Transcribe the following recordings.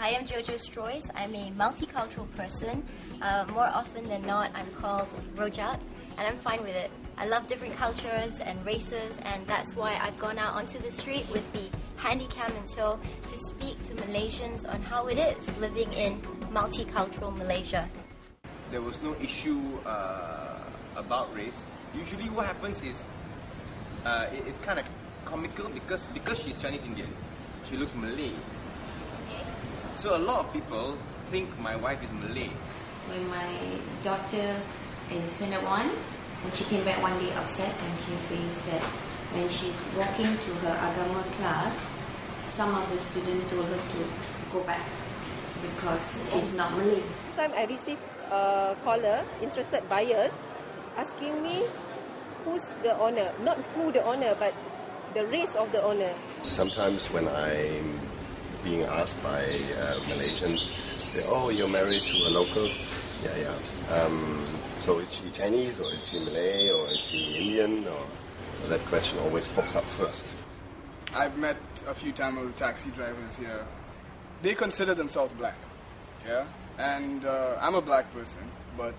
Hi, I'm Jojo Stroys. I'm a multicultural person. More often than not, I'm called Rojak, and I'm fine with it. I love different cultures and races, and that's why I've gone out onto the street with the handycam and tow to speak to Malaysians on how it is living in multicultural Malaysia. There was no issue about race. Usually what happens is it's kind of comical because she's Chinese Indian. She looks Malay. Okay. So a lot of people think my wife is Malay. When my daughter in Standard 1, and she came back one day upset, and she says that when she's walking to her agama class, some of the students told her to go back because she's not Malay. Sometimes I receive a caller, interested buyers, asking me who's the owner. Not who the owner, but the race of the owner. Sometimes when I'm being asked by Malaysians, they, oh, you're married to a local? Yeah. So is she Chinese, or is she Malay, or is she Indian? Or that question always pops up first. I've met a few Tamil taxi drivers here. They consider themselves black, yeah? And I'm a black person, but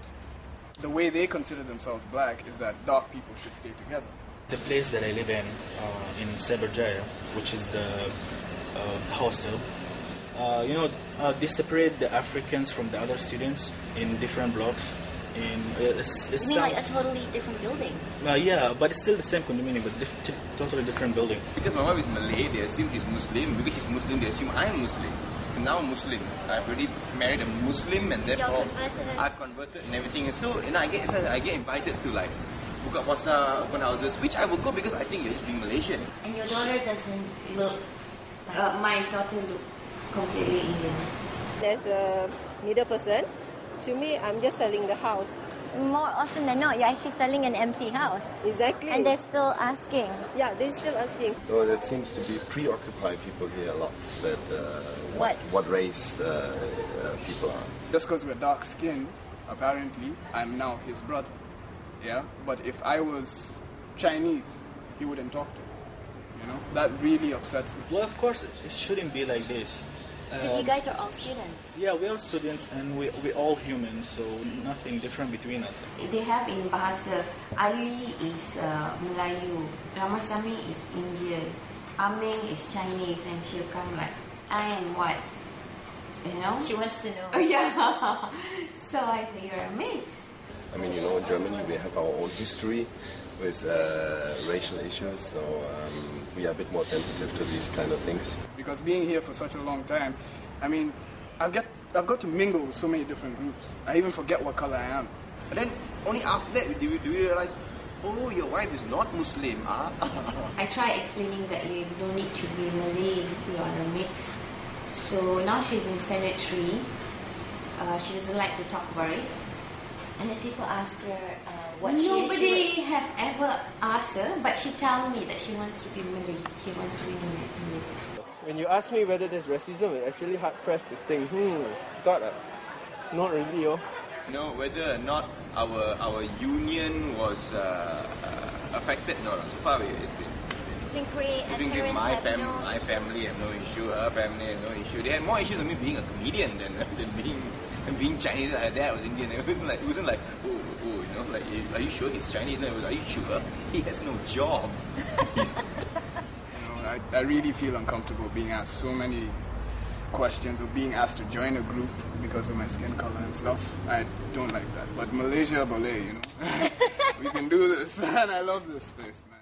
the way they consider themselves black is that dark people should stay together. The place that I live in Cyberjaya, which is the hostel, they separate the Africans from the other students in different blocks. It's You mean like a totally different building? Yeah, but it's still the same condominium, but totally different building. Because my wife is Malay, they assume he's Muslim. Because she's Muslim, they assume I'm Muslim. I'm now Muslim. I've already married a Muslim, and therefore I've converted and everything. And so I get invited to like buka puasa, open houses, which I will go because I think you're just being Malaysian. And your daughter doesn't look like... my daughter look completely Indian. There's a middle person. To me, I'm just selling the house. More often than not, you're actually selling an empty house. Exactly. And they're still asking. Yeah, they're still asking. So that seems to be preoccupy people here a lot, that what race people are. Just because we're dark skinned, apparently, I'm now his brother. Yeah? But if I was Chinese, he wouldn't talk to me. You know? That really upsets me. Well, of course, it shouldn't be like this. Because you guys are all students. Yeah, we are students and we're all humans, so nothing different between us. They have in Bahasa, Ali is Melayu, Ramasamy is Indian, Aming is Chinese, and she'll come like, I am what? You know? She wants to know. Oh, yeah. So I say, you're a mix. I mean, in Germany we have our own history with racial issues, so we are a bit more sensitive to these kind of things. Because being here for such a long time, I mean, I've got to mingle with so many different groups. I even forget what color I am. But then only after that do we realize, oh, your wife is not Muslim, ah? I try explaining that you don't need to be Malay, you are a mix. So now she's in Standard 3. She doesn't like to talk about it. And if people ask her what Nobody have ever asked her, but she tell me that she wants to be Malay. She wants to be known as Malay. When you ask me whether there's racism, it's actually hard pressed to think. Not really, oh. You know, whether or not our union was affected, no. So far it's been great. My family have no issue, her family have no issue. They had more issues with me being a comedian than being Chinese. My dad was Indian. It wasn't like you know, like, are you sure he's Chinese? No, it was, are you sure he has no job? I really feel uncomfortable being asked so many questions or being asked to join a group because of my skin color and stuff. I don't like that. But Malaysia, Boleh, you know, we can do this, and I love this place, man.